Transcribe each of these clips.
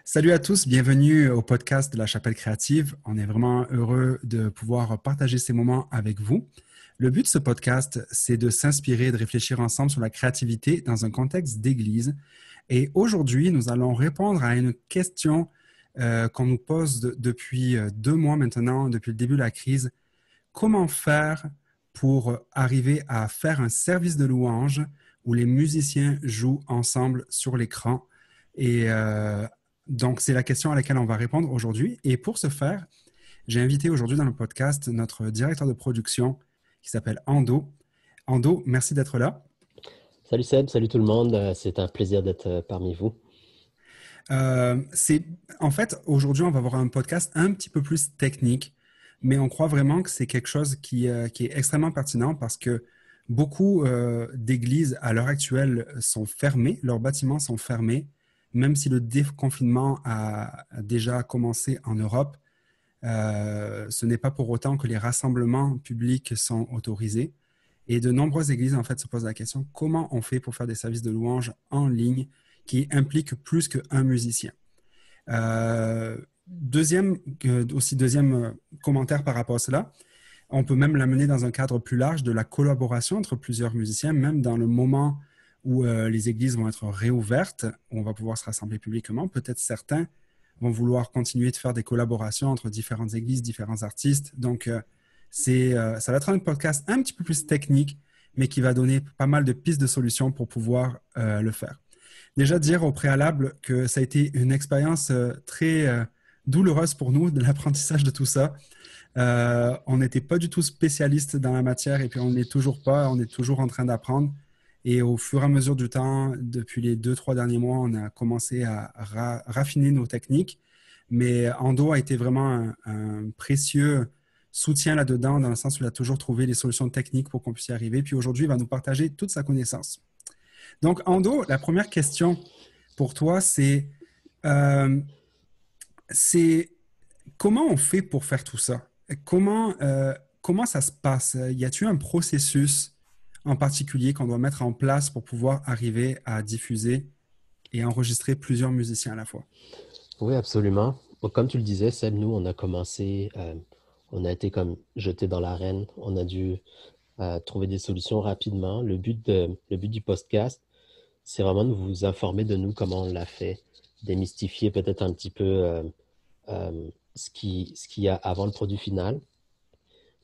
Salut à tous, bienvenue au podcast de la Chapelle Créative. On est vraiment heureux de pouvoir partager ces moments avec vous. Le but de ce podcast, c'est de s'inspirer et de réfléchir ensemble sur la créativité dans un contexte d'église. Et aujourd'hui, nous allons répondre à une question qu'on nous pose depuis 2 mois maintenant, depuis le début de la crise. Comment faire pour arriver à faire un service de louange où les musiciens jouent ensemble sur l'écran? Et donc, c'est la question à laquelle on va répondre aujourd'hui. Et pour ce faire, j'ai invité aujourd'hui dans le podcast notre directeur de production qui s'appelle Ando. Ando, merci d'être là. Salut Seb, salut tout le monde. C'est un plaisir d'être parmi vous. C'est en fait aujourd'hui on va avoir un podcast un petit peu plus technique, mais on croit vraiment que c'est quelque chose qui est extrêmement pertinent parce que beaucoup d'églises à l'heure actuelle sont fermées, leurs bâtiments sont fermés, même si le déconfinement a déjà commencé en Europe. Ce n'est pas pour autant que les rassemblements publics sont autorisés. Et de nombreuses églises, en fait, se posent la question, comment on fait pour faire des services de louange en ligne qui impliquent plus qu'un musicien? Deuxième commentaire par rapport à cela, on peut même l'amener dans un cadre plus large de la collaboration entre plusieurs musiciens, même dans le moment où les églises vont être réouvertes, où on va pouvoir se rassembler publiquement. Peut-être certains vont vouloir continuer de faire des collaborations entre différentes églises, différents artistes. Donc, ça va être un podcast un petit peu plus technique, mais qui va donner pas mal de pistes de solutions pour pouvoir le faire. Déjà dire au préalable que ça a été une expérience très douloureuse pour nous de l'apprentissage de tout ça. On n'était pas du tout spécialiste dans la matière et puis on n'est toujours pas, on est toujours en train d'apprendre. Et au fur et à mesure du temps, depuis les 2, 3 derniers mois, on a commencé à raffiner nos techniques. Mais Ando a été vraiment un précieux soutien là-dedans, dans le sens où il a toujours trouvé les solutions techniques pour qu'on puisse y arriver. Puis aujourd'hui, il va nous partager toute sa connaissance. Donc, Ando, la première question pour toi, euh, c'est comment on fait pour faire tout ça? Comment ça se passe? Y a-t-il un processus en particulier qu'on doit mettre en place pour pouvoir arriver à diffuser et enregistrer plusieurs musiciens à la fois? Oui, absolument. Bon, comme tu le disais, Seb, nous, on a commencé, on a été comme jeté dans l'arène. On a dû trouver des solutions rapidement. Le but du podcast, c'est vraiment de vous informer de nous, comment on l'a fait, démystifier peut-être un petit peu ce qu'il y a avant le produit final.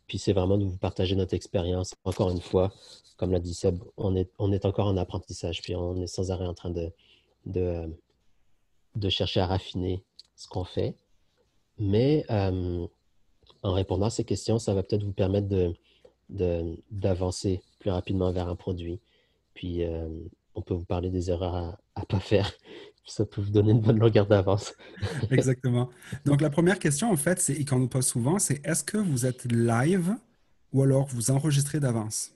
Puis c'est vraiment de vous partager notre expérience. Encore une fois, comme l'a dit Seb, on est encore en apprentissage, puis on est sans arrêt en train de, euh, de chercher à raffiner ce qu'on fait. Mais en répondant à ces questions, ça va peut-être vous permettre d'avancer plus rapidement vers un produit. Puis on peut vous parler des erreurs à pas faire. Puis ça peut vous donner une bonne longueur d'avance. Exactement. Donc, la première question, en fait, et qu'on nous pose souvent, c'est est-ce que vous êtes live ou alors vous enregistrez d'avance?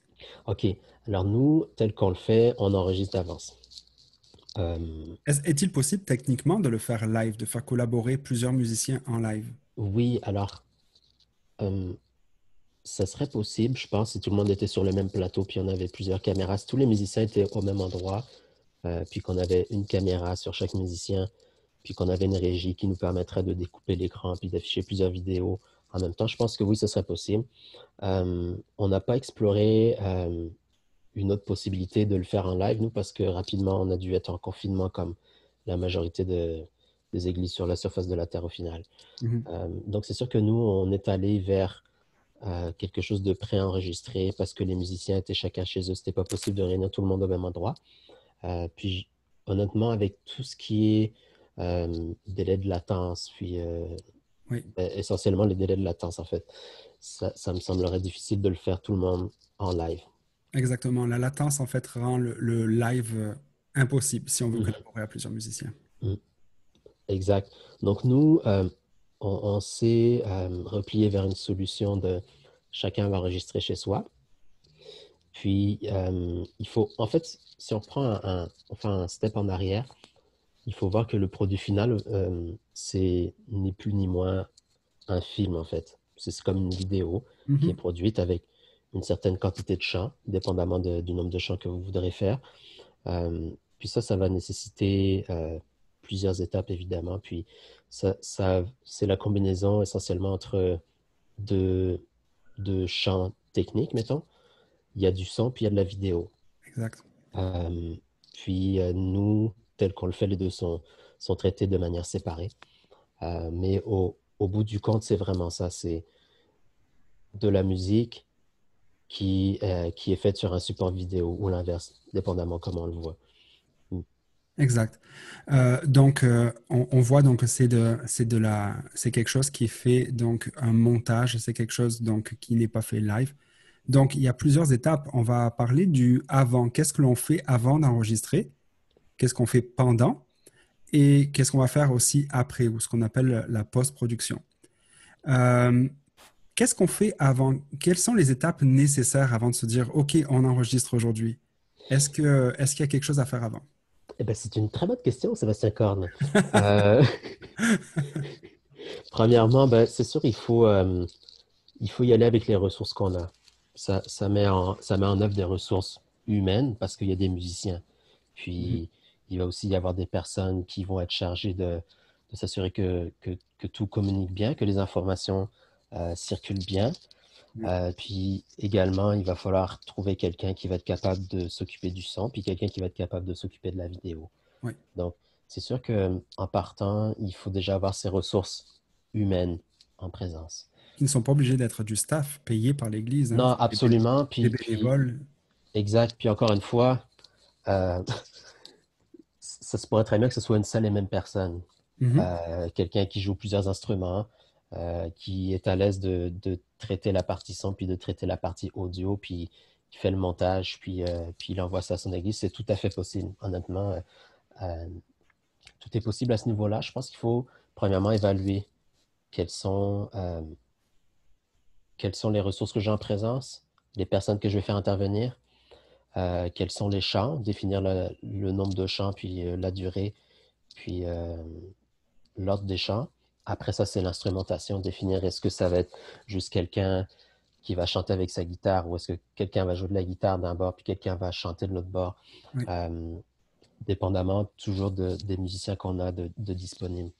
OK. Alors nous, tel qu'on le fait, on enregistre d'avance. Euh, Est-il possible techniquement de le faire live, de faire collaborer plusieurs musiciens en live? oui, alors euh, ça serait possible, je pense, si tout le monde était sur le même plateau, puis on avait plusieurs caméras, si tous les musiciens étaient au même endroit, puis qu'on avait une caméra sur chaque musicien, puis qu'on avait une régie qui nous permettrait de découper l'écran, puis d'afficher plusieurs vidéos en même temps, je pense que oui, ce serait possible. On n'a pas exploré une autre possibilité de le faire en live, nous, parce que rapidement, on a dû être en confinement comme la majorité des églises sur la surface de la Terre au final. Mhm. Donc, c'est sûr que nous, on est allé vers quelque chose de préenregistré parce que les musiciens étaient chacun chez eux. C'était pas possible de réunir tout le monde au même endroit. Puis, honnêtement, avec tout ce qui est délai de latence, puis Oui, essentiellement les délais de latence, en fait, ça me semblerait difficile de le faire tout le monde en live. exactement. La latence, en fait, rend le live impossible si on veut Mhm. collaborer à plusieurs musiciens. Mhm. Exact. Donc, nous, on s'est replié vers une solution de chacun va enregistrer chez soi. Puis, il faut, en fait, si on prend on fait un step en arrière, il faut voir que le produit final, c'est ni plus ni moins un film, en fait. C'est comme une vidéo qui est Mhm. produite avec une certaine quantité de chants, dépendamment du nombre de chants que vous voudrez faire. Puis ça va nécessiter plusieurs étapes, évidemment. Puis, c'est la combinaison essentiellement entre deux, deux champs techniques, mettons. Il y a du son, puis il y a de la vidéo. Exact. Euh, Nous, tels qu'on le fait, les deux sont traités de manière séparée. Mais au bout du compte, c'est vraiment ça. C'est de la musique qui est faite sur un support vidéo ou l'inverse, dépendamment comment on le voit. Mm. Exact. On voit donc que c'est quelque chose qui est fait, donc un montage, c'est quelque chose donc qui n'est pas fait live. Donc, il y a plusieurs étapes. On va parler du avant. Qu'est-ce que l'on fait avant d'enregistrer? Qu'est-ce qu'on fait pendant? Et qu'est-ce qu'on va faire aussi après, ou ce qu'on appelle la post-production. Euh, Qu'est-ce qu'on fait avant? Quelles sont les étapes nécessaires avant de se dire, OK, on enregistre aujourd'hui? Est-ce qu'il y a quelque chose à faire avant? Eh ben, c'est une très bonne question, Sébastien Corne. Euh, Premièrement, ben, c'est sûr, il faut y aller avec les ressources qu'on a. Ça met en œuvre des ressources humaines parce qu'il y a des musiciens. Mhm. Puis, il va aussi y avoir des personnes qui vont être chargées de s'assurer que tout communique bien, que les informations circulent bien. Oui, Puis également, il va falloir trouver quelqu'un qui va être capable de s'occuper du son, puis quelqu'un qui va être capable de s'occuper de la vidéo. oui. Donc, c'est sûr qu'en partant, il faut déjà avoir ces ressources humaines en présence. Qui ne sont pas obligés d'être du staff payé par l'Église, hein. Non, C'est absolument. des Puis bénévoles. exact. Puis encore une fois, euh, ça se pourrait très bien que ce soit une seule et même personne. Mhm. Quelqu'un qui joue plusieurs instruments, qui est à l'aise de traiter la partie son, puis de traiter la partie audio, puis qui fait le montage, puis il envoie ça à son église. C'est tout à fait possible, honnêtement. Euh, Tout est possible à ce niveau-là. Je pense qu'il faut, premièrement, évaluer quelles sont, euh, quelles sont les ressources que j'ai en présence, les personnes que je vais faire intervenir, quels sont les chants, définir le nombre de chants, puis la durée, puis l'ordre des chants. Après ça, c'est l'instrumentation, définir est-ce que ça va être juste quelqu'un qui va chanter avec sa guitare ou est-ce que quelqu'un va jouer de la guitare d'un bord puis quelqu'un va chanter de l'autre bord, Oui, euh, dépendamment toujours des musiciens qu'on a de disponibles.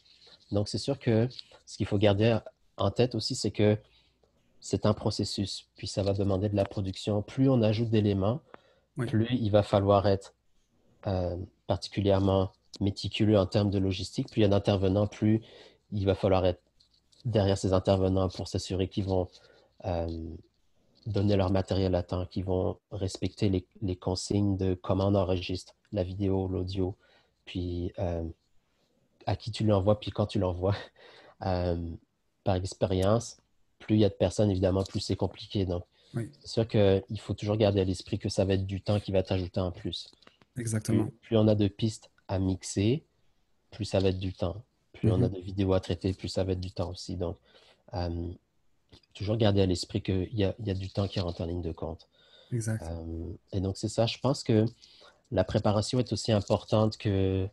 Donc, c'est sûr que ce qu'il faut garder en tête aussi, c'est que c'est un processus, puis ça va demander de la production. Plus on ajoute d'éléments, oui, plus il va falloir être euh, particulièrement méticuleux en termes de logistique. Plus il y a d'intervenants, plus il va falloir être derrière ces intervenants pour s'assurer qu'ils vont euh, donner leur matériel à temps, qu'ils vont respecter les consignes de comment on enregistre la vidéo, l'audio, puis à qui tu l'envoies, puis quand tu l'envoies. Euh, Par expérience, plus il y a de personnes, évidemment, plus c'est compliqué. Donc, oui, c'est sûr qu'il faut toujours garder à l'esprit que ça va être du temps qui va être ajouté en plus. exactement. Plus on a de pistes à mixer, plus ça va être du temps. Plus on a Mhm. de vidéos à traiter, plus ça va être du temps aussi. Donc, euh, toujours garder à l'esprit qu'il y a du temps qui rentre en ligne de compte. Exact. Et donc, c'est ça. Je pense que la préparation est aussi importante que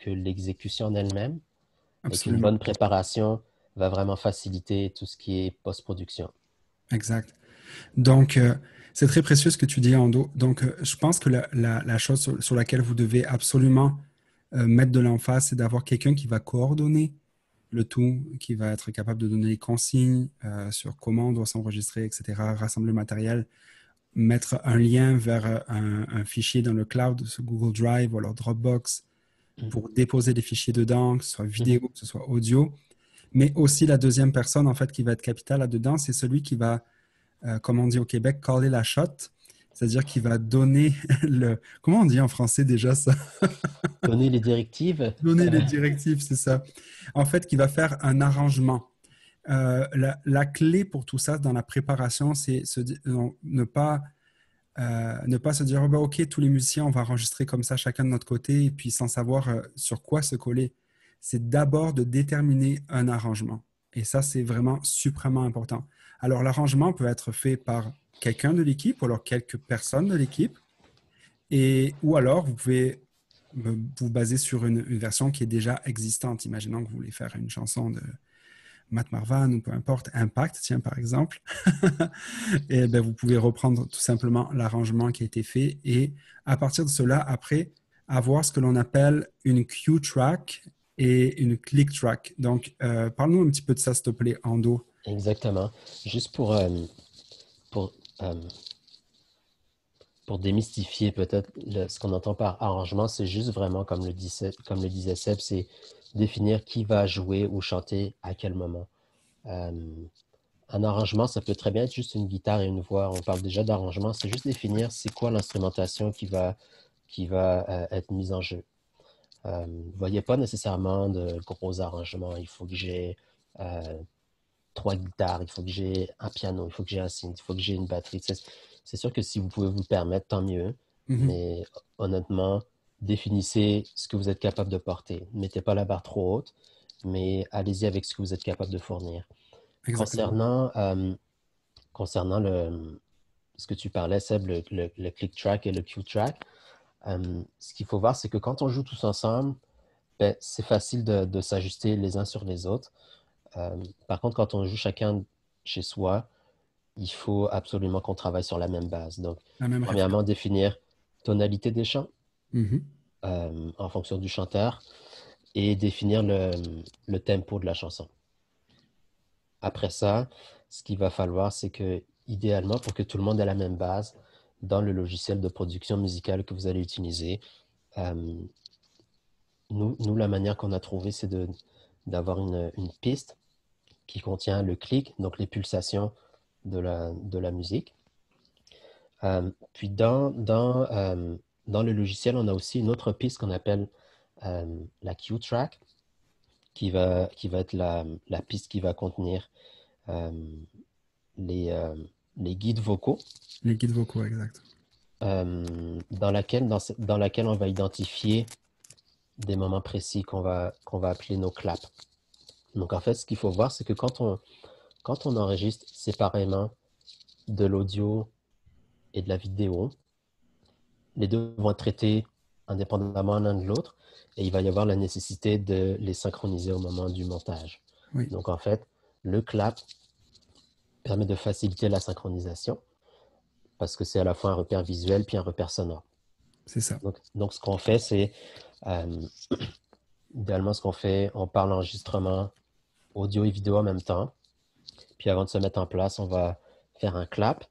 l'exécution en elle-même et qu'une Absolument. bonne préparation va vraiment faciliter tout ce qui est post-production. Exact. Donc, c'est très précieux ce que tu dis, Ando. Donc, je pense que la chose sur laquelle vous devez absolument mettre de l'emphase, c'est d'avoir quelqu'un qui va coordonner le tout, qui va être capable de donner les consignes sur comment on doit s'enregistrer, etc., rassembler le matériel, mettre un lien vers un fichier dans le cloud, sur Google Drive ou alors Dropbox, Mhm. pour déposer des fichiers dedans, que ce soit Mhm. vidéo, que ce soit audio. Mais aussi la deuxième personne, en fait, qui va être capitale là-dedans, c'est celui qui va comme on dit au Québec, caller la shot, c'est-à-dire qu'il va donner le... Comment on dit en français déjà ça? Donner les directives. Donner les directives, c'est ça. En fait, qui va faire un arrangement. La clé pour tout ça dans la préparation, c'est ne pas se dire, oh, ben, OK, tous les musiciens, on va enregistrer comme ça, chacun de notre côté, et puis sans savoir sur quoi se coller. C'est d'abord de déterminer un arrangement. Et ça, c'est vraiment suprêmement important. Alors, l'arrangement peut être fait par quelqu'un de l'équipe ou alors quelques personnes de l'équipe. Ou alors, vous pouvez vous baser sur une version qui est déjà existante. Imaginons que vous voulez faire une chanson de Matt Marvan ou peu importe, Impact, tiens, par exemple. Et ben, vous pouvez reprendre tout simplement l'arrangement qui a été fait et à partir de cela, après, avoir ce que l'on appelle une cue track et une click track. Donc, parle-nous un petit peu de ça, s'il te plaît, Ando. Exactement. Juste pour, euh, pour démystifier peut-être ce qu'on entend par arrangement, c'est juste vraiment, comme le disait Seb, c'est définir qui va jouer ou chanter à quel moment. Euh, un arrangement, ça peut très bien être juste une guitare et une voix. On parle déjà d'arrangement, c'est juste définir c'est quoi l'instrumentation qui va être mise en jeu. Vous ne voyez pas nécessairement de gros arrangements. Il faut que j'ai euh, trois guitares, il faut que j'ai un piano, il faut que j'ai un synth, il faut que j'ai une batterie. C'est sûr que si vous pouvez vous le permettre, tant mieux. Mhm. Mais honnêtement, définissez ce que vous êtes capable de porter. Ne mettez pas la barre trop haute, mais allez-y avec ce que vous êtes capable de fournir. Exactement. Concernant ce que tu parlais, Seb, le click track et le cue track, ce qu'il faut voir, c'est que quand on joue tous ensemble, ben, c'est facile de s'ajuster les uns sur les autres. Par contre, quand on joue chacun chez soi, il faut absolument qu'on travaille sur la même base. Donc, La même référence. premièrement, définir tonalité des chants Mhm. en fonction du chanteur et définir le tempo de la chanson. Après ça, ce qu'il va falloir, c'est que, idéalement, pour que tout le monde ait la même base dans le logiciel de production musicale que vous allez utiliser, euh, la manière qu'on a trouvée, c'est d'avoir une piste qui contient le clic, donc les pulsations de la musique. Puis dans le logiciel, on a aussi une autre piste qu'on appelle la cue track, qui va être la piste qui va contenir euh, les, euh, les guides vocaux, Les guides vocaux, exact. dans laquelle on va identifier des moments précis qu'on va appeler nos claps. Donc en fait, ce qu'il faut voir, c'est que quand on enregistre séparément de l'audio et de la vidéo, les deux vont être traités indépendamment l'un de l'autre et il va y avoir la nécessité de les synchroniser au moment du montage. Oui, Donc en fait, le clap permet de faciliter la synchronisation parce que c'est à la fois un repère visuel puis un repère sonore. c'est ça. Donc ce qu'on fait, c'est euh, idéalement ce qu'on fait, on parle enregistrement audio et vidéo en même temps. Puis avant de se mettre en place, on va faire un clap,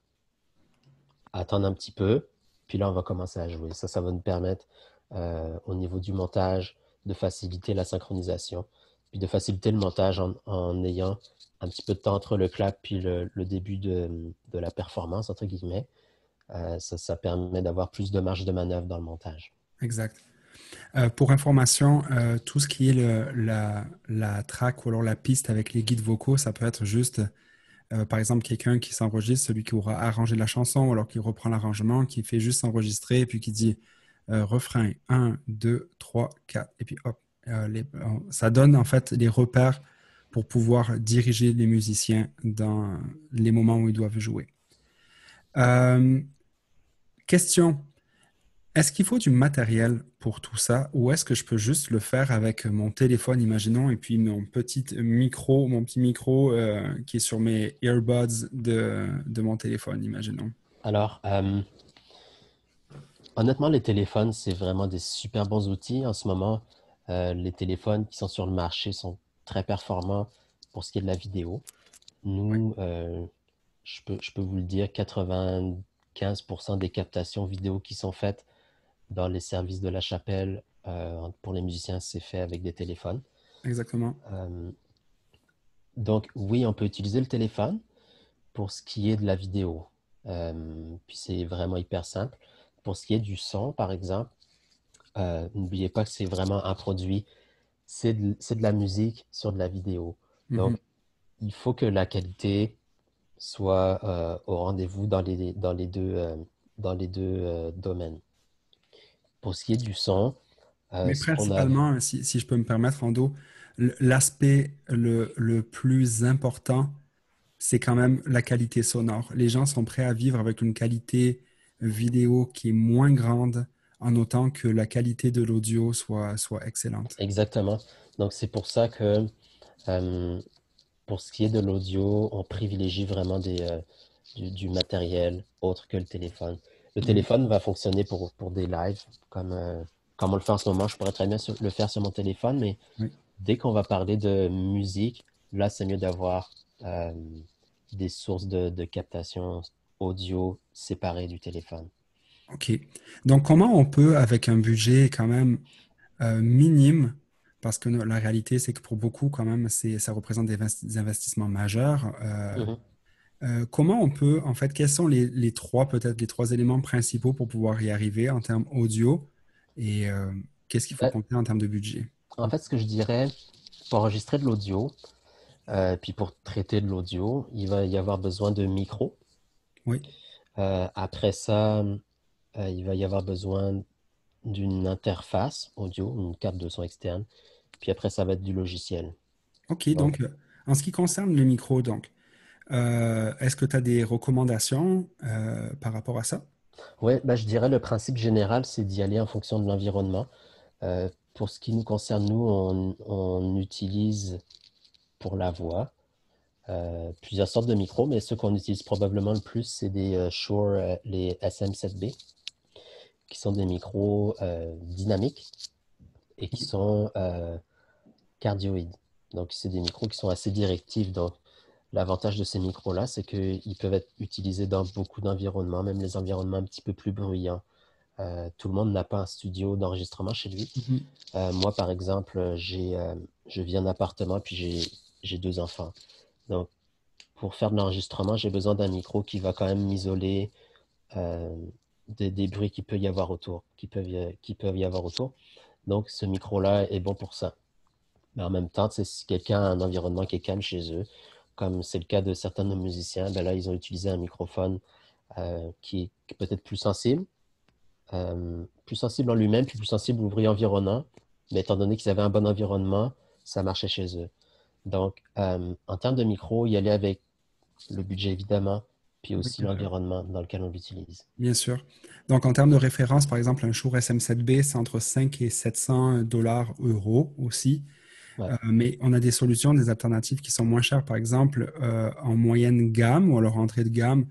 attendre un petit peu, puis là, on va commencer à jouer. Ça va nous permettre, au niveau du montage, de faciliter la synchronisation, puis de faciliter le montage en ayant un petit peu de temps entre le clap puis le début de la performance, entre guillemets. Ça permet d'avoir plus de marge de manœuvre dans le montage. Exact. Pour information, tout ce qui est la track ou alors la piste avec les guides vocaux, ça peut être juste, par exemple, quelqu'un qui s'enregistre, celui qui aura arrangé la chanson, ou alors qui reprend l'arrangement, qui fait juste s'enregistrer et puis qui dit refrain 1, 2, 3, 4, et puis hop. Ça donne en fait les repères pour pouvoir diriger les musiciens dans les moments où ils doivent jouer. Euh, question. Est-ce qu'il faut du matériel pour tout ça ou est-ce que je peux juste le faire avec mon téléphone, imaginons, et puis mon petit micro qui est sur mes earbuds de mon téléphone, imaginons. Alors, honnêtement, les téléphones, c'est vraiment des super bons outils. En ce moment, les téléphones qui sont sur le marché sont très performants pour ce qui est de la vidéo. Oui, Nous, je peux vous le dire, 95% des captations vidéo qui sont faites dans les services de la chapelle pour les musiciens, c'est fait avec des téléphones. exactement. Euh, donc, oui, on peut utiliser le téléphone pour ce qui est de la vidéo. Puis c'est vraiment hyper simple. Pour ce qui est du son, par exemple, n'oubliez pas que c'est vraiment un produit, c'est de la musique sur de la vidéo. Mhm. Donc, il faut que la qualité soit au rendez-vous dans les deux domaines. Pour ce qui est du son, Mais ce qu'on a... principalement, si je peux me permettre, Ando, l'aspect le plus important, c'est quand même la qualité sonore. Les gens sont prêts à vivre avec une qualité vidéo qui est moins grande en autant que la qualité de l'audio soit excellente. Exactement. Donc, c'est pour ça que euh, pour ce qui est de l'audio, on privilégie vraiment du matériel autre que le téléphone. Le Mhm. téléphone va fonctionner pour des lives, comme comme on le fait en ce moment, je pourrais très bien le faire sur mon téléphone, mais Oui. dès qu'on va parler de musique, là, c'est mieux d'avoir euh, des sources de captation audio séparées du téléphone. OK. Donc, comment on peut, avec un budget quand même minime, parce que la réalité, c'est que pour beaucoup, quand même, ça représente des investissements majeurs. Mhm. Comment on peut, en fait, quels sont les trois, peut-être les trois éléments principaux pour pouvoir y arriver en termes audio et qu'est-ce qu'il faut Ben, compter en termes de budget? en fait, ce que je dirais, pour enregistrer de l'audio, puis pour traiter de l'audio, il va y avoir besoin de micros. Oui. Après ça, il va y avoir besoin d'une interface audio, une carte de son externe. Puis après, ça va être du logiciel. OK. Donc, Donc, en ce qui concerne le micro, donc, est-ce que tu as des recommandations par rapport à ça? ouais, bah, je dirais le principe général, c'est d'y aller en fonction de l'environnement. Pour ce qui nous concerne, nous, on utilise pour la voix plusieurs sortes de micros, mais ceux qu'on utilise probablement le plus, c'est des Shure, les SM7B, qui sont des micros dynamiques et qui sont cardioïdes. Donc, c'est des micros qui sont assez directifs. Donc, l'avantage de ces micros-là, c'est qu'ils peuvent être utilisés dans beaucoup d'environnements, même les environnements un petit peu plus bruyants. Tout le monde n'a pas un studio d'enregistrement chez lui. Mhm. Moi, par exemple, je vis en appartement, puis j'ai deux enfants. Donc, pour faire de l'enregistrement, j'ai besoin d'un micro qui va quand même m'isoler euh, des bruits qu'il peut y avoir autour, qui peuvent y avoir autour. Donc, ce micro-là est bon pour ça. Mais en même temps, tu sais, si quelqu'un a un environnement qui est calme chez eux, comme c'est le cas de certains de nos musiciens, ben là, ils ont utilisé un microphone qui est peut-être plus sensible en lui-même, puis plus sensible au bruit environnant. Mais étant donné qu'ils avaient un bon environnement, ça marchait chez eux. Donc, en termes de micro, y aller avec le budget évidemment, puis Oui, aussi bien sûr. l'environnement dans lequel on l'utilise. Bien sûr. Donc, en termes de référence, par exemple, un Shure SM7B, c'est entre 5 et 700 dollars euros aussi. Ouais. Mais on a des solutions, des alternatives qui sont moins chères. Par exemple, en moyenne gamme ou alors entrée de gamme,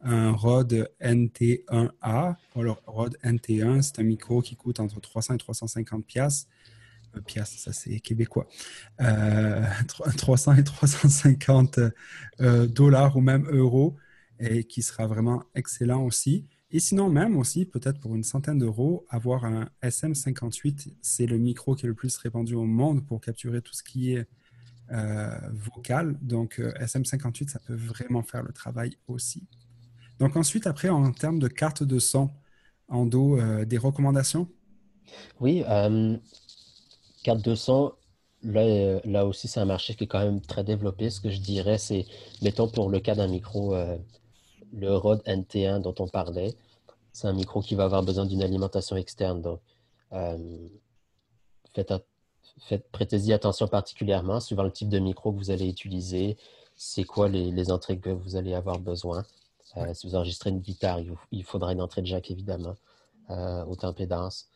un Rode NT1A ou alors Rode NT1, c'est un micro qui coûte entre 300 et 350 piastres. Piastres, ça c'est québécois. 300 et 350 dollars ou même euros et qui sera vraiment excellent aussi. Et sinon, même aussi, peut-être pour une centaine d'euros, avoir un SM58, c'est le micro qui est le plus répandu au monde pour capturer tout ce qui est vocal. Donc, SM58, ça peut vraiment faire le travail aussi. Donc, ensuite, après, en termes de carte de son, en dos, des recommandations? Oui, carte de son, là aussi, c'est un marché qui est quand même très développé. Ce que je dirais, c'est, mettons pour le cas d'un micro, le Rode NT1 dont on parlait, c'est un micro qui va avoir besoin d'une alimentation externe. Donc, euh, faites, at- prêtez-y attention particulièrement, suivant le type de micro que vous allez utiliser, c'est quoi les entrées que vous allez avoir besoin. Oui. Si vous enregistrez une guitare, il faudra une entrée de jack évidemment, haute impédance.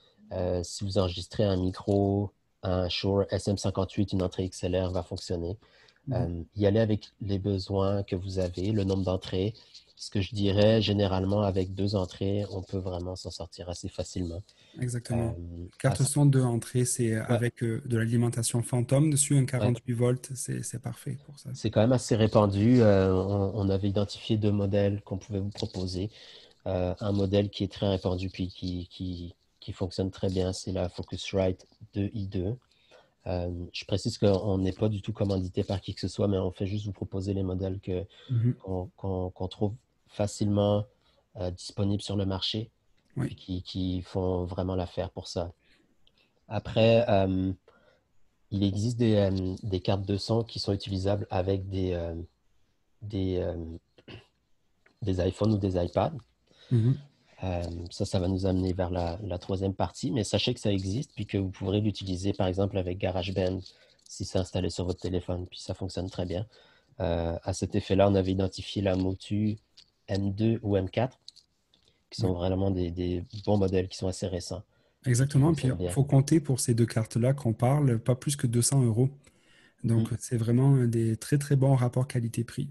Si vous enregistrez un micro, un Shure SM58, une entrée XLR va fonctionner. Mhm. Y aller avec les besoins que vous avez, le nombre d'entrées. Ce que je dirais, généralement, avec deux entrées, on peut vraiment s'en sortir assez facilement. Exactement. Euh, à Carte son de entrée, c'est ouais, avec de l'alimentation fantôme dessus, un ouais. 48 volts, c'est parfait pour ça. C'est quand même assez répandu. On avait identifié deux modèles qu'on pouvait vous proposer. Un modèle qui est très répandu puis qui fonctionne très bien, c'est la Focusrite 2i2. Je précise qu'on n'est pas du tout commandité par qui que ce soit, mais on fait juste vous proposer les modèles Mhm. qu'on trouve facilement disponibles sur le marché, Oui. puis qui font vraiment l'affaire pour ça. Après, il existe des cartes de son qui sont utilisables avec des, euh, des iPhones ou des iPads. Mhm. Ça va nous amener vers la troisième partie, mais sachez que ça existe, puis que vous pourrez l'utiliser par exemple avec GarageBand si c'est installé sur votre téléphone, puis ça fonctionne très bien. À cet effet-là, on avait identifié la Motu M2 ou M4, qui Oui. sont vraiment des bons modèles qui sont assez récents et qui Exactement. Puis, fonctionnent il bien. faut compter pour ces deux cartes-là qu'on parle, pas plus que 200 euros. Mm, Donc, c'est vraiment des très, très bons rapports qualité-prix.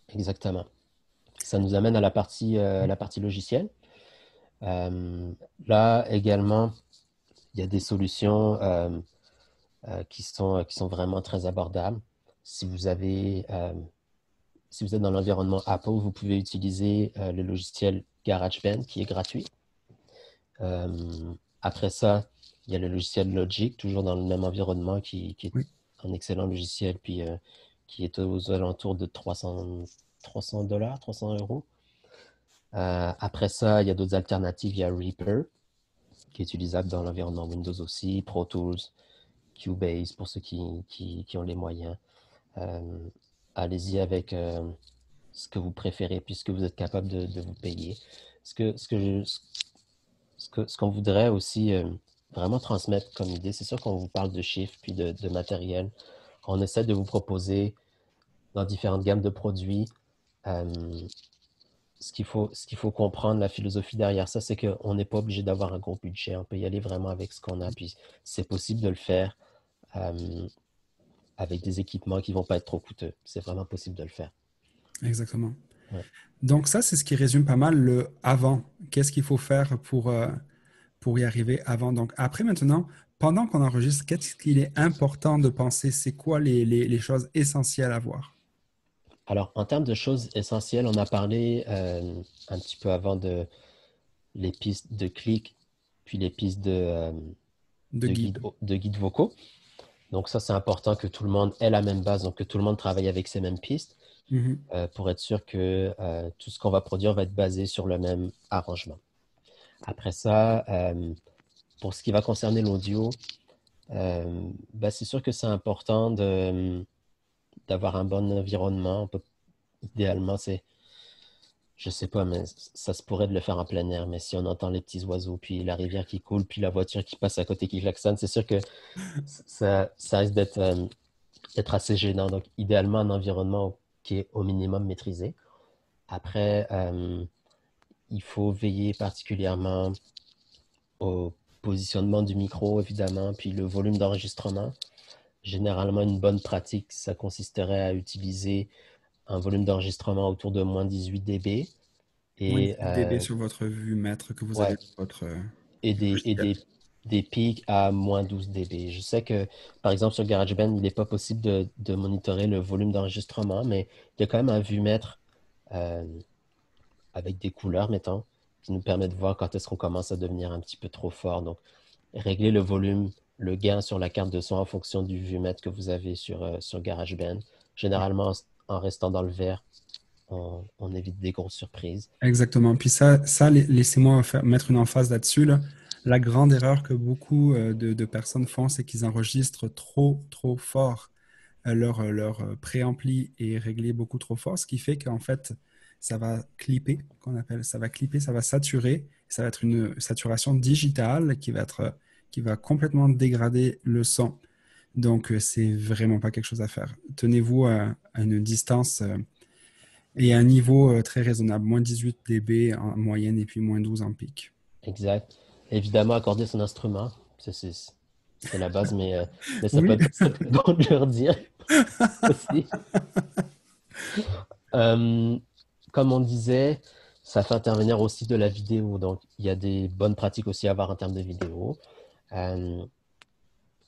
exactement. Ça nous amène à la partie logicielle. Euh, Là également, il y a des solutions qui sont vraiment très abordables. Si vous avez, si vous êtes dans l'environnement Apple, vous pouvez utiliser le logiciel GarageBand qui est gratuit. Après ça, il y a le logiciel Logic, toujours dans le même environnement, qui est Oui, un excellent logiciel, puis qui est aux alentours de 300 dollars, 300 euros. Après ça, il y a d'autres alternatives. Il y a Reaper, qui est utilisable dans l'environnement Windows aussi, Pro Tools, Cubase pour ceux qui ont les moyens. Euh, Allez-y avec ce que vous préférez puisque vous êtes capable de vous payer. Ce qu'on voudrait aussi vraiment transmettre comme idée, c'est sûr qu'on vous parle de chiffres puis de matériel. On essaie de vous proposer dans différentes gammes de produits. euh, ce qu'il faut comprendre, la philosophie derrière ça, c'est qu'on n'est pas obligé d'avoir un gros budget. On peut y aller vraiment avec ce qu'on a. Puis c'est possible de le faire euh, avec des équipements qui ne vont pas être trop coûteux. C'est vraiment possible de le faire. exactement. Ouais. Donc ça, c'est ce qui résume pas mal le avant. Qu'est-ce qu'il faut faire pour y arriver avant? Donc après, maintenant, pendant qu'on enregistre, qu'est-ce qu'il est important de penser? C'est quoi les choses essentielles à voir? Alors, en termes de choses essentielles, on a parlé un petit peu avant de les pistes de clics, puis les pistes De guide. de guides vocaux. Donc ça, c'est important que tout le monde ait la même base, donc que tout le monde travaille avec ces mêmes pistes Mhm. pour être sûr que tout ce qu'on va produire va être basé sur le même arrangement. Après ça, pour ce qui va concerner l'audio, ben, c'est sûr que c'est important d'avoir un bon environnement. Idéalement, je sais pas, mais ça se pourrait de le faire en plein air. Mais si on entend les petits oiseaux, puis la rivière qui coule, puis la voiture qui passe à côté qui klaxonne, c'est sûr que ça risque d'être assez gênant. Donc, idéalement, un environnement qui est au minimum maîtrisé. Après, il faut veiller particulièrement au positionnement du micro, évidemment, puis le volume d'enregistrement. Généralement, une bonne pratique, ça consisterait à utiliser un volume d'enregistrement autour de moins 18 dB Moins et, 18 dB sur votre vue maître que vous avez ouais, dans votre et, des, et logiciel. des pics à moins 12 dB. Je sais que, par exemple, sur GarageBand, il n'est pas possible de monitorer le volume d'enregistrement, mais il y a quand même un vumètre euh, avec des couleurs, mettons, qui nous permet de voir quand est-ce qu'on commence à devenir un petit peu trop fort. Donc, régler le volume, le gain sur la carte de son en fonction du vumètre que vous avez sur GarageBand. Généralement, en restant dans le vert, on évite des grosses surprises. Exactement. Puis ça laissez-moi mettre une emphase là-dessus, là. La grande erreur que beaucoup de personnes font, c'est qu'ils enregistrent trop, trop fort. Leur préampli est réglé beaucoup trop fort, ce qui fait qu'en fait, ça va clipper, qu'on appelle, ça va clipper, ça va saturer, ça va être une saturation digitale qui va complètement dégrader le son. Donc, c'est vraiment pas quelque chose à faire. Tenez-vous à une distance et à un niveau très raisonnable, moins 18 dB en moyenne et puis moins 12 en pic. Exact. Évidemment, accorder son instrument, c'est la base, mais Oui, ça peut être bon de leur dire aussi. Euh, Comme on disait, ça fait intervenir aussi de la vidéo. Donc, il y a des bonnes pratiques aussi à avoir en termes de vidéo. Euh,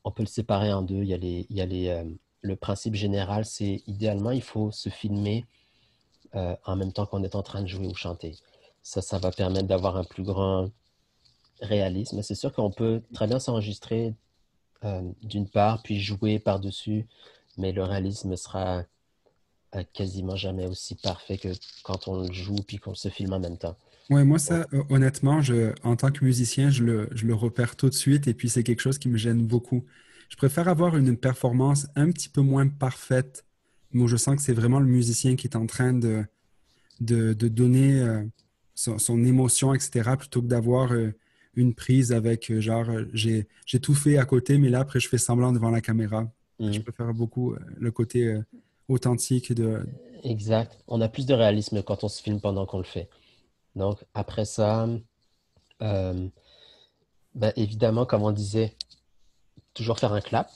on peut le séparer en deux. Le principe général, c'est idéalement, il faut se filmer en même temps qu'on est en train de jouer ou chanter. Ça va permettre d'avoir un plus grand réalisme. C'est sûr qu'on peut très bien s'enregistrer d'une part, puis jouer par-dessus, mais le réalisme sera quasiment jamais aussi parfait que quand on le joue puis qu'on se filme en même temps. ouais, moi, Donc, ça, honnêtement, en tant que musicien, je le repère tout de suite et puis c'est quelque chose qui me gêne beaucoup. Je préfère avoir une performance un petit peu moins parfaite, mais où je sens que c'est vraiment le musicien qui est en train de donner son émotion, etc., plutôt que d'avoir une prise avec j'ai tout fait à côté, mais là, après, je fais semblant devant la caméra. Je mm, préfère beaucoup le côté authentique exact. On a plus de réalisme quand on se filme pendant qu'on le fait. Donc, après ça, euh, ben, évidemment, comme on disait, toujours faire un clap,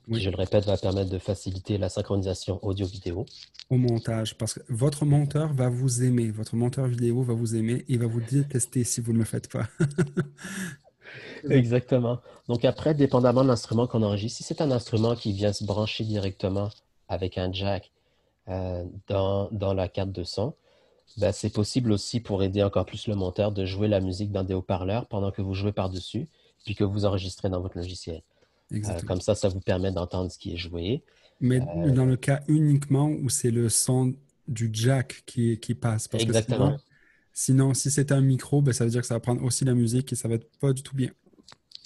qui, oui, je le répète, va permettre de faciliter la synchronisation audio-vidéo. au montage, parce que votre monteur va vous aimer, votre monteur vidéo va vous aimer et va vous détester si vous ne le faites pas. C'est ça. Exactement. Donc après, dépendamment de l'instrument qu'on enregistre, si c'est un instrument qui vient se brancher directement avec un jack dans la carte de son, ben, c'est possible aussi pour aider encore plus le monteur de jouer la musique dans des haut-parleurs pendant que vous jouez par-dessus, puis que vous enregistrez dans votre logiciel. Exactement. Comme ça vous permet d'entendre ce qui est joué. Mais Euh, dans le cas uniquement où c'est le son du jack qui passe, parce que exactement. sinon, si c'est un micro, ben, ça veut dire que ça va prendre aussi la musique et ça va être pas du tout bien.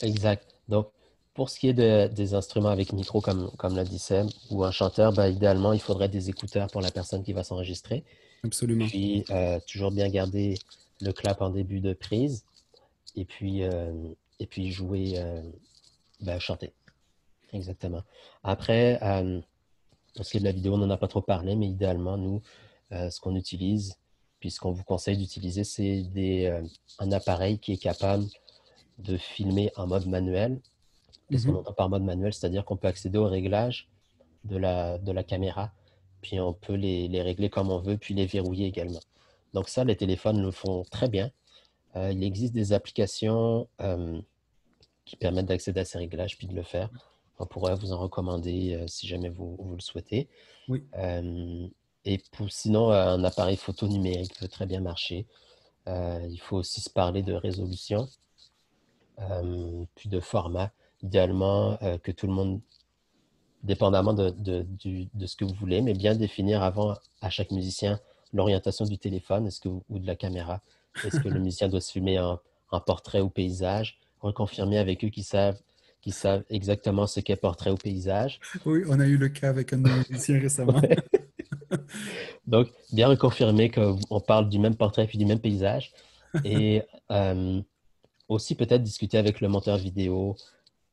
Exact. Donc, pour ce qui est des instruments avec micro, comme l'a dit Seb, ou un chanteur, ben, idéalement, il faudrait des écouteurs pour la personne qui va s'enregistrer. Absolument. Puis, toujours bien garder le clap en début de prise. Et puis, euh, et puis jouer, ben, chanter. Exactement. Après, pour ce qui est de la vidéo, on n'en a pas trop parlé, mais idéalement, nous, ce qu'on utilise, puis ce qu'on vous conseille d'utiliser, c'est un appareil qui est capable de filmer en mode manuel. Qu'est-ce qu'on Mhm. entend par mode manuel? C'est-à-dire qu'on peut accéder aux réglages de la caméra, puis on peut les régler comme on veut, puis les verrouiller également. Donc ça, les téléphones le font très bien. Il existe des applications qui permettent d'accéder à ces réglages, puis de le faire. On pourrait vous en recommander si jamais vous le souhaitez. Oui. Euh, et sinon, un appareil photo numérique peut très bien marcher. Il faut aussi se parler de résolution, puis de format. Idéalement, que tout le monde, dépendamment de ce que vous voulez, mais bien définir avant à chaque musicien l'orientation du téléphone ou de la caméra. Est-ce que le musicien doit se filmer en portrait ou paysage? Reconfirmer avec eux qui savent exactement ce qu'est portrait ou paysage. Oui, on a eu le cas avec un de nos musiciens récemment. Donc, bien reconfirmer qu'on parle du même portrait puis du même paysage. Et aussi peut-être discuter avec le monteur vidéo,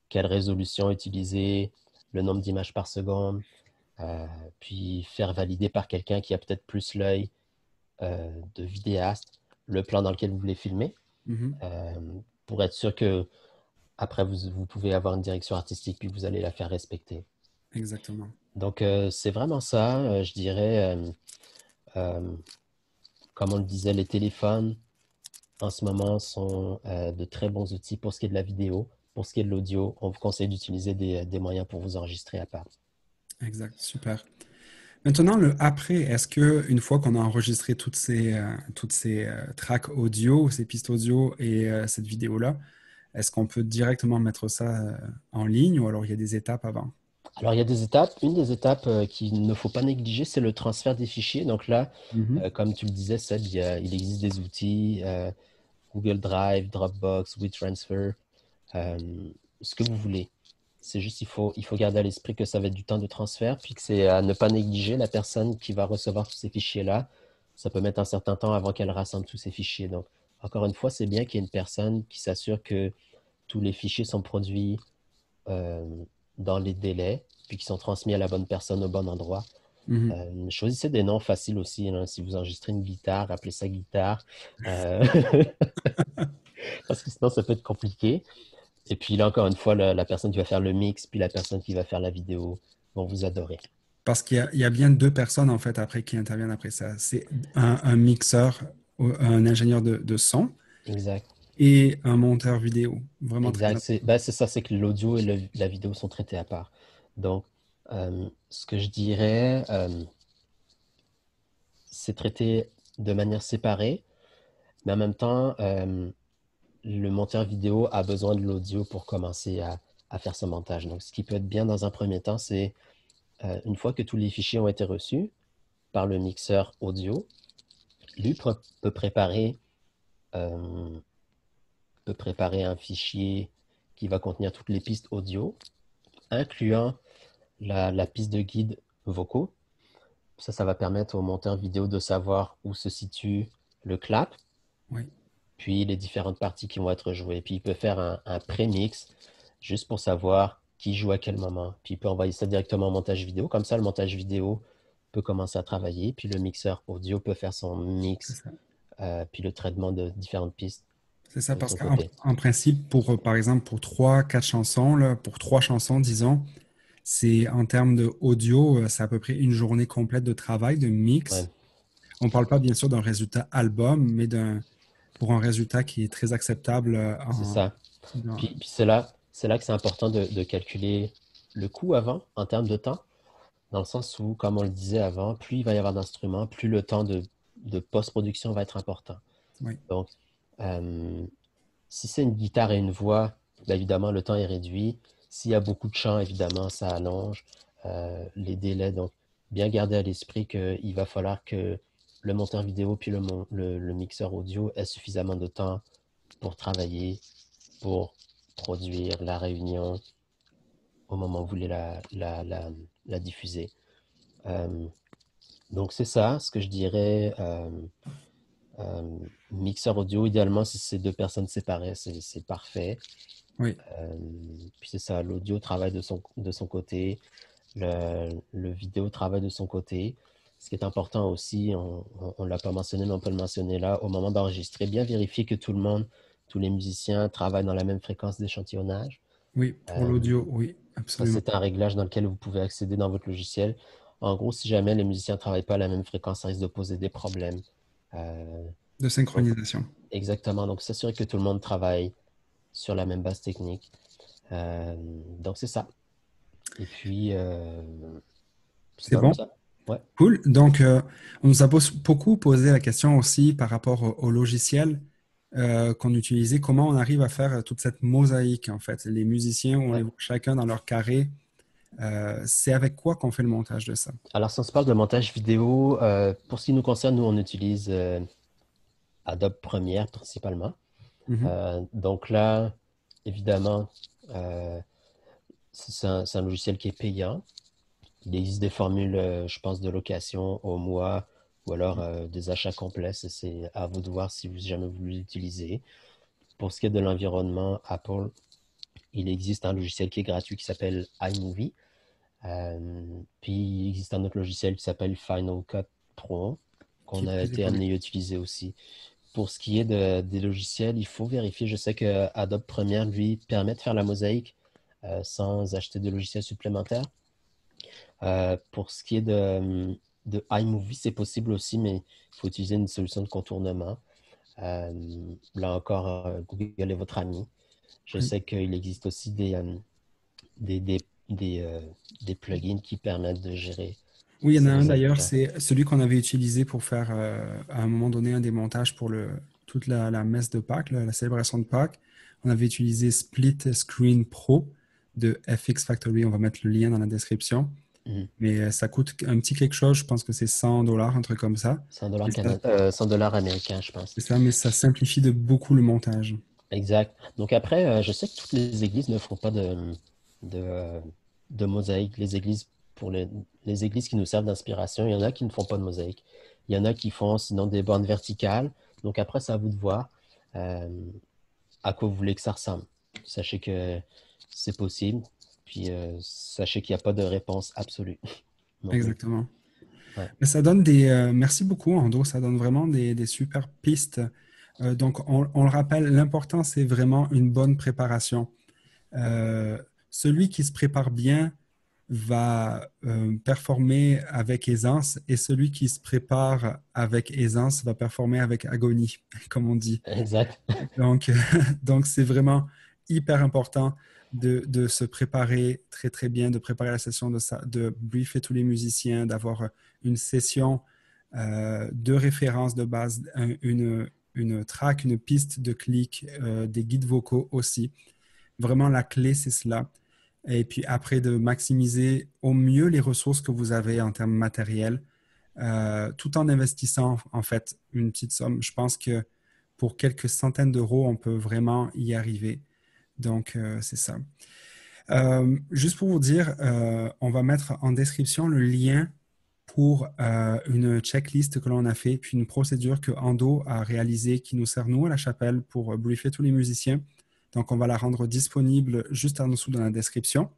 quelle résolution utiliser, le nombre d'images par seconde, euh, puis faire valider par quelqu'un qui a peut-être plus l'œil de vidéaste le plan dans lequel vous voulez filmer, Mhm. euh, pour être sûr que après vous pouvez avoir une direction artistique puis vous allez la faire respecter. Exactement. Donc c'est vraiment ça, je dirais, euh, comme on le disait, les téléphones en ce moment sont de très bons outils pour ce qui est de la vidéo. Pour ce qui est de l'audio, on vous conseille d'utiliser des moyens pour vous enregistrer à part. Exact. Super. Maintenant, le après, est-ce que une fois qu'on a enregistré toutes ces tracks audio, ces pistes audio et cette vidéo-là, est-ce qu'on peut directement mettre ça en ligne ou alors il y a des étapes avant? Alors, il y a des étapes. Une des étapes qu'il ne faut pas négliger, c'est le transfert des fichiers. Donc là, Mhm. comme tu le disais, Seb, il existe des outils, Google Drive, Dropbox, WeTransfer, euh, ce que vous voulez. C'est juste, il faut garder à l'esprit que ça va être du temps de transfert, puis que c'est à ne pas négliger la personne qui va recevoir tous ces fichiers-là. Ça peut mettre un certain temps avant qu'elle rassemble tous ces fichiers. Donc, encore une fois, c'est bien qu'il y ait une personne qui s'assure que tous les fichiers sont produits euh, dans les délais, puis qui sont transmis à la bonne personne au bon endroit. Mhm. Choisissez des noms faciles aussi, hein. Si vous enregistrez une guitare, appelez ça guitare. Euh, parce que sinon, ça peut être compliqué. Et puis là, encore une fois, la personne qui va faire le mix, puis la personne qui va faire la vidéo vont vous adorer. Parce il y a bien deux personnes en fait après qui interviennent après ça. C'est un mixeur, ou un ingénieur de son Exact. et un monteur vidéo. Vraiment très Exact. important. C'est ça, c'est que l'audio et la vidéo sont traités à part. Donc, ce que je dirais, c'est traité de manière séparée, mais en même temps, le monteur vidéo a besoin de l'audio pour commencer à faire son montage. Donc, ce qui peut être bien dans un premier temps, c'est une fois que tous les fichiers ont été reçus par le mixeur audio, lui euh, peut préparer un fichier qui va contenir toutes les pistes audio, incluant la piste de guide vocaux. Ça va permettre au monteur vidéo de savoir où se situe le clap, Oui, puis les différentes parties qui vont être jouées. Puis il peut faire un pré-mix juste pour savoir qui joue à quel moment. Puis il peut envoyer ça directement au montage vidéo. Comme ça, le montage vidéo peut commencer à travailler. Puis le mixeur audio peut faire son c'est mix, ça. puis le traitement de différentes pistes C'est ça de parce son qu'en côté. en principe, par exemple, pour trois, quatre chansons, là, pour trois chansons, disons, c'est en termes de audio, c'est à peu près une journée complète de travail, de Ouais, mix. On ne parle pas bien sûr d'un résultat album, mais pour un résultat qui est très acceptable c'est ça. Puis c'est là que c'est important de calculer le coût avant, en termes de temps, dans le sens où, comme on le disait avant, plus il va y avoir d'instruments, plus le temps de post-production va être important. Oui, Donc, euh, si c'est une guitare et une voix, bien évidemment, le temps est réduit. S'il y a beaucoup de chants, évidemment, ça allonge les délais. Donc, bien garder à l'esprit qu'il va falloir que le monteur vidéo puis le mixeur audio aient suffisamment de temps pour travailler, pour produire la réunion au moment où vous voulez la diffuser. Euh, donc, c'est ça, ce que je dirais. Mixeur audio, idéalement, si c'est deux personnes séparées, c'est parfait. oui, Euh, Puis c'est ça, l'audio travaille de son côté, le vidéo travaille de son côté. Ce qui est important aussi, on ne l'a pas mentionné, mais on peut le mentionner là, au moment d'enregistrer, bien vérifier que tout le monde, tous les musiciens travaillent dans la même fréquence d'échantillonnage. oui, pour Euh, l'audio, oui, Ça, absolument. c'est un réglage dans lequel vous pouvez accéder dans votre logiciel. En gros, si jamais les musiciens ne travaillent pas à la même fréquence, ça risque de poser des problèmes. Euh, De donc, synchronisation. exactement. Donc, s'assurer que tout le monde travaille sur la même base technique. Euh, donc, c'est ça. Et puis, c'est C'est pas mal bon? ça. Ouais. Cool. Donc, on nous a beaucoup posé la question aussi par rapport au logiciel qu'on utilisait. Comment on arrive à faire toute cette mosaïque, en fait? Les musiciens, on les Ouais. voit chacun dans leur carré. C'est avec quoi qu'on fait le montage de ça? Alors, si on se parle de montage vidéo, pour ce qui nous concerne, nous, on utilise Adobe Premiere principalement. Mhm. Donc là, évidemment, euh, c'est un logiciel qui est payant. Il existe des formules, je pense, de location au mois ou alors des achats complets. C'est à vous de voir si vous jamais voulu l'utiliser. Pour ce qui est de l'environnement Apple, il existe un logiciel qui est gratuit qui s'appelle iMovie. Puis il existe un autre logiciel qui s'appelle Final Cut Pro Qui qu'on est a plus été évolué. amené à utiliser aussi. Pour ce qui est des logiciels, il faut vérifier. Je sais que Adobe Premiere, lui, permet de faire la mosaïque sans acheter de logiciels supplémentaires. Pour ce qui est de iMovie, c'est possible aussi, mais il faut utiliser une solution de contournement. Là encore, Google est votre ami. Je Oui. sais qu'il existe aussi des, des, des, euh, des plugins qui permettent de gérer Oui, il y en a ces un d'ailleurs, mosaïques-là. c'est celui qu'on avait utilisé pour faire à un moment donné un des montages pour toute la messe de Pâques, la célébration de Pâques. On avait utilisé Split Screen Pro de FX Factory. On va mettre le lien dans la description. Mhm. Mais ça coûte un petit quelque chose, je pense que c'est 100 dollars, un truc comme ça. 100 Et ça, $100 américains, je pense. c'est ça, mais ça simplifie de beaucoup le montage. Exact. Donc après, je sais que toutes les églises ne font pas de, euh, de mosaïque. Les églises, pour les églises qui nous servent d'inspiration, il y en a qui ne font pas de mosaïque. Il y en a qui font sinon des bandes verticales. Donc après, c'est à vous de voir euh, à quoi vous voulez que ça ressemble. Sachez que c'est possible. Puis sachez qu'il n'y a pas de réponse absolue non plus. Exactement. Ouais. Mais ça donne merci beaucoup, Ando. Ça donne vraiment des super pistes. Donc, on le rappelle, l'important, c'est vraiment une bonne préparation. Euh, Celui qui se prépare bien va performer avec aisance et celui qui se prépare avec aisance va performer avec agonie, comme on dit. Exact. Donc, donc c'est vraiment hyper important de se préparer très, très bien, de préparer la session, de briefer tous les musiciens, d'avoir une session de référence de base, une track, une piste de clic, des guides vocaux aussi. Vraiment, la clé, c'est cela. Et puis après, de maximiser au mieux les ressources que vous avez en termes matériels, tout en investissant en fait une petite somme. Je pense que pour quelques centaines d'euros, on peut vraiment y arriver. Donc, c'est ça. Juste pour vous dire, on va mettre en description le lien pour une checklist que l'on a fait, puis une procédure que Ando a réalisée qui nous sert, nous, à la chapelle, pour briefer tous les musiciens. Donc, on va la rendre disponible juste en dessous dans la description.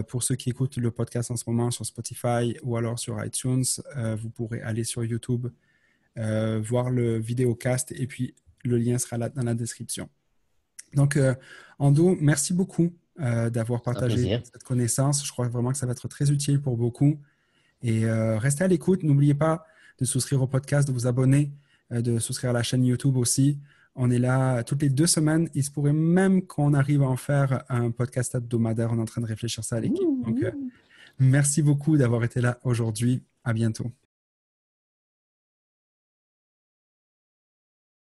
Pour ceux qui écoutent le podcast en ce moment sur Spotify ou alors sur iTunes, vous pourrez aller sur YouTube, voir le vidéocast et puis le lien sera là dans la description. Donc, Ando, merci beaucoup d'avoir C'est un partagé plaisir. cette connaissance. Je crois vraiment que ça va être très utile pour beaucoup. Et restez à l'écoute. N'oubliez pas de souscrire au podcast, de vous abonner, de souscrire à la chaîne YouTube aussi. On est là toutes les 2 semaines. Il se pourrait même qu'on arrive à en faire un podcast hebdomadaire. On est en train de réfléchir ça à l'équipe. Donc, merci beaucoup d'avoir été là aujourd'hui. À bientôt.